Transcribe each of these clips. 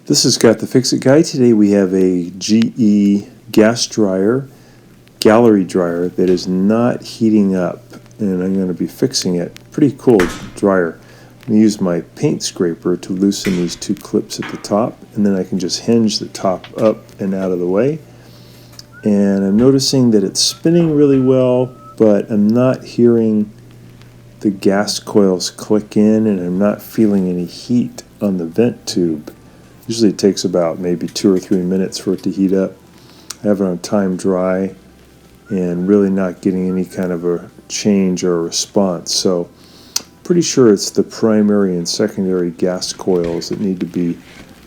This has got the Fix-It Guy. Today we have a GE gas dryer, gallery dryer that is not heating up, and I'm going to be fixing it. Pretty cool dryer. I'm going to use my paint scraper to loosen these two clips at the top, and then I can just hinge the top up and out of the way. And I'm noticing that it's spinning really well, but I'm not hearing the gas coils click in, and I'm not feeling any heat on the vent tube. Usually it takes about maybe 2 or 3 minutes for it to heat up. I have it on time dry and really not getting any kind of a change or a response. So pretty sure it's the primary and secondary gas coils that need to be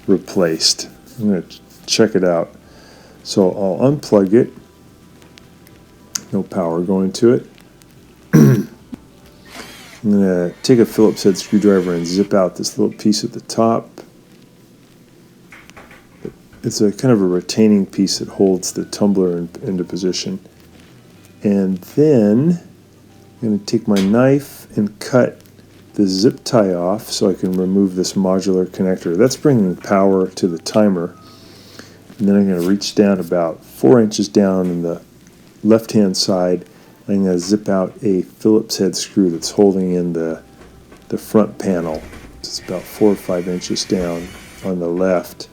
replaced. I'm going to check it out. So I'll unplug it. No power going to it. I'm going to take a Phillips head screwdriver and zip out this little piece at the top. It's a kind of a retaining piece that holds the tumbler into position. And then I'm going to take my knife and cut the zip tie off so I can remove this modular connector. That's bringing power to the timer. And then I'm going to reach down about 4 inches down in the left-hand side. I'm going to zip out a Phillips head screw that's holding in the front panel. It's about 4 or 5 inches down on the left.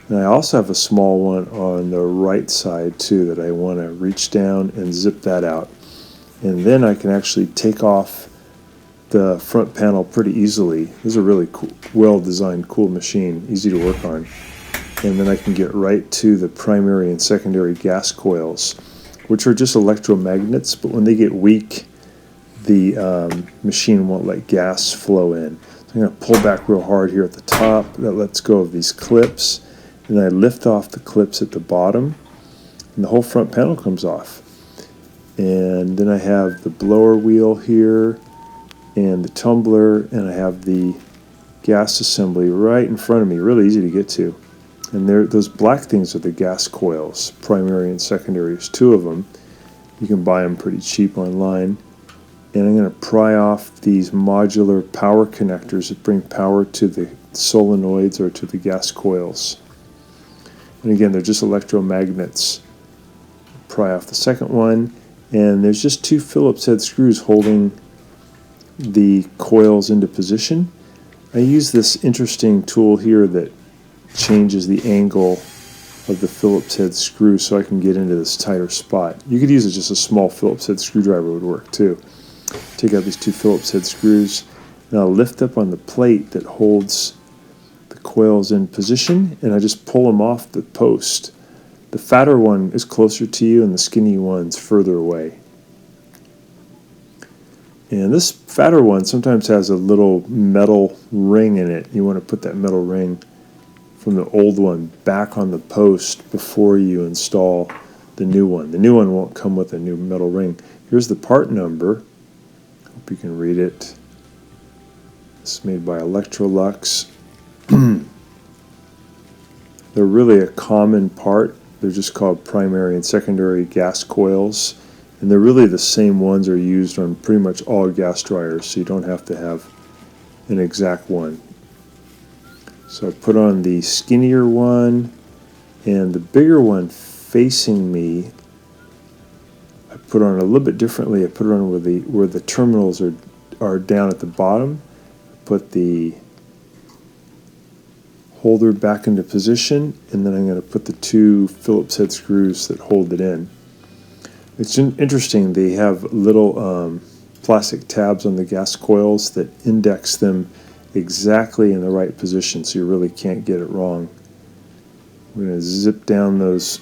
And I also have a small one on the right side too that I want to reach down and zip that out. And then I can actually take off the front panel pretty easily. This is a really cool, well-designed, cool machine, easy to work on. And then I can get right to the primary and secondary gas coils, which are just electromagnets, but when they get weak, the machine won't let gas flow in. So I'm going to pull back real hard here at the top. That lets go of these clips. And then I lift off the clips at the bottom, and the whole front panel comes off. And then I have the blower wheel here, and the tumbler, and I have the gas assembly right in front of me, really easy to get to. And those black things are the gas coils, primary and secondary. There's 2 of them. You can buy them pretty cheap online. And I'm going to pry off these modular power connectors that bring power to the solenoids or to the gas coils. And again, they're just electromagnets. Pry off the second one, and there's just 2 Phillips head screws holding the coils into position. I use this interesting tool here that changes the angle of the Phillips head screw so I can get into this tighter spot. You could use just a small Phillips head screwdriver would work too. Take out these 2 Phillips head screws, and I'll lift up on the plate that holds coils in position, and I just pull them off the post. The fatter one is closer to you and the skinny one's further away. And this fatter one sometimes has a little metal ring in it. You want to put that metal ring from the old one back on the post before you install the new one. The new one won't come with a new metal ring. Here's the part number. Hope you can read it. It's made by Electrolux. They're really a common part. They're just called primary and secondary gas coils, and they're really the same ones are used on pretty much all gas dryers, so you don't have to have an exact one. So I put on the skinnier one, and the bigger one facing me I put on a little bit differently. I put it on where the terminals are down at the bottom. Put the holder back into position, and then I'm going to put the 2 Phillips head screws that hold it in. It's interesting, they have little plastic tabs on the gas coils that index them exactly in the right position, so you really can't get it wrong. I'm going to zip down those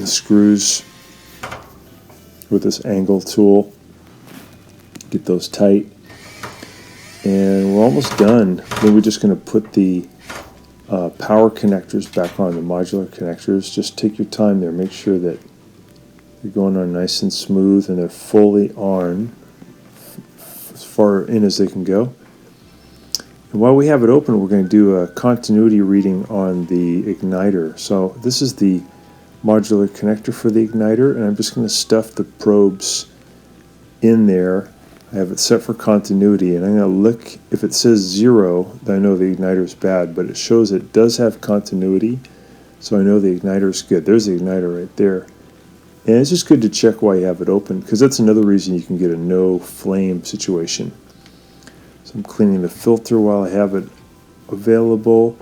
screws with this angle tool, get those tight, and we're almost done. Then we're just going to put the power connectors back on, the modular connectors. Just take your time there. Make sure that they're going on nice and smooth and they're fully on, as far in as they can go. And while we have it open, we're going to do a continuity reading on the igniter. So this is the modular connector for the igniter, and I'm just going to stuff the probes in there. I have it set for continuity, and I'm going to look. If it says 0, then I know the igniter is bad, but it shows it does have continuity, so I know the igniter is good. There's the igniter right there. And it's just good to check while you have it open, because that's another reason you can get a no flame situation. So I'm cleaning the filter while I have it available,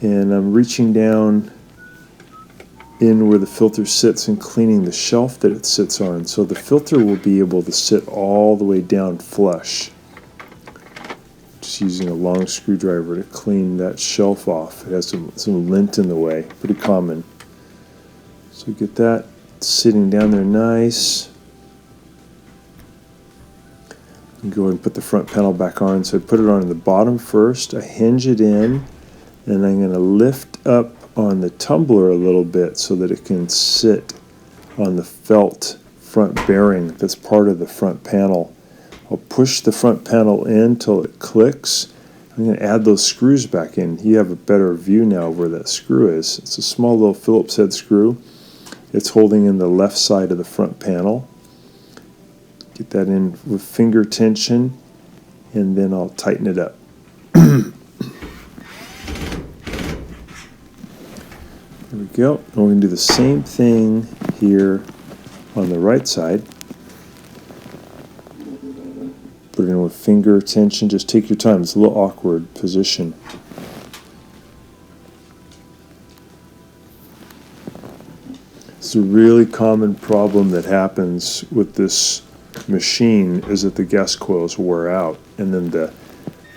and I'm reaching down in where the filter sits and cleaning the shelf that it sits on, so the filter will be able to sit all the way down flush. Just using a long screwdriver to clean that shelf off. It has some lint in the way, pretty common. So get that sitting down there nice. And go ahead and put the front panel back on. So I put it on the bottom first, I hinge it in, and I'm going to lift up on the tumbler a little bit so that it can sit on the felt front bearing that's part of the front panel. I'll push the front panel in till it clicks. I'm going to add those screws back in. You have a better view now of where that screw is. It's a small little Phillips head screw. It's holding in the left side of the front panel. Get that in with finger tension, and then I'll tighten it up. There we go. And we're going to do the same thing here on the right side. Put it in with finger tension. Just take your time. It's a little awkward position. It's a really common problem that happens with this machine is that the gas coils wear out, and then the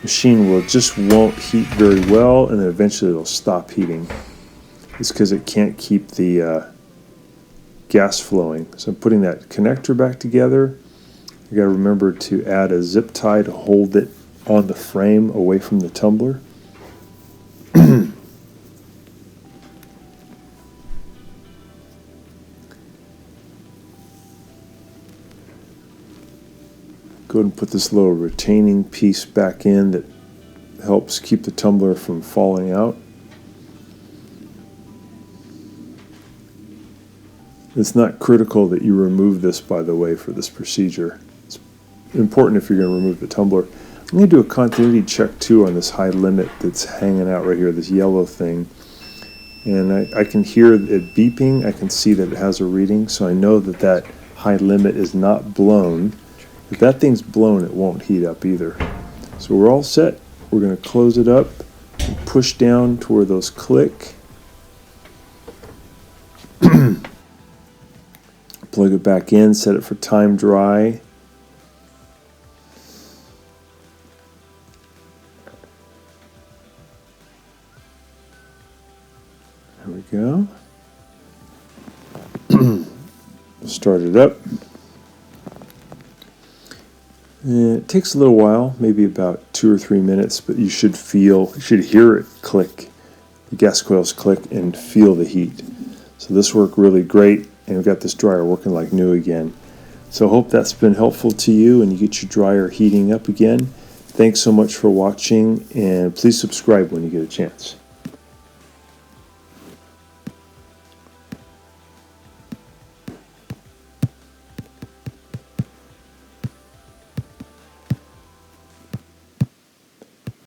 machine won't heat very well, and then eventually it'll stop heating. It's because it can't keep the gas flowing. So I'm putting that connector back together. You got to remember to add a zip tie to hold it on the frame away from the tumbler. Go ahead and put this little retaining piece back in that helps keep the tumbler from falling out. It's not critical that you remove this, by the way, for this procedure. It's important if you're going to remove the tumbler. I'm going to do a continuity check too on this high limit that's hanging out right here, this yellow thing. And I can hear it beeping. I can see that it has a reading, so I know that that high limit is not blown. If that thing's blown, it won't heat up either. So we're all set. We're going to close it up and push down to where those click. Plug it back in, set it for time dry. There we go. Start it up. And it takes a little while, maybe about 2 or 3 minutes, but you should hear it click, the gas coils click, and feel the heat. So this worked really great, and we've got this dryer working like new again. So I hope that's been helpful to you and you get your dryer heating up again. Thanks so much for watching, and please subscribe when you get a chance.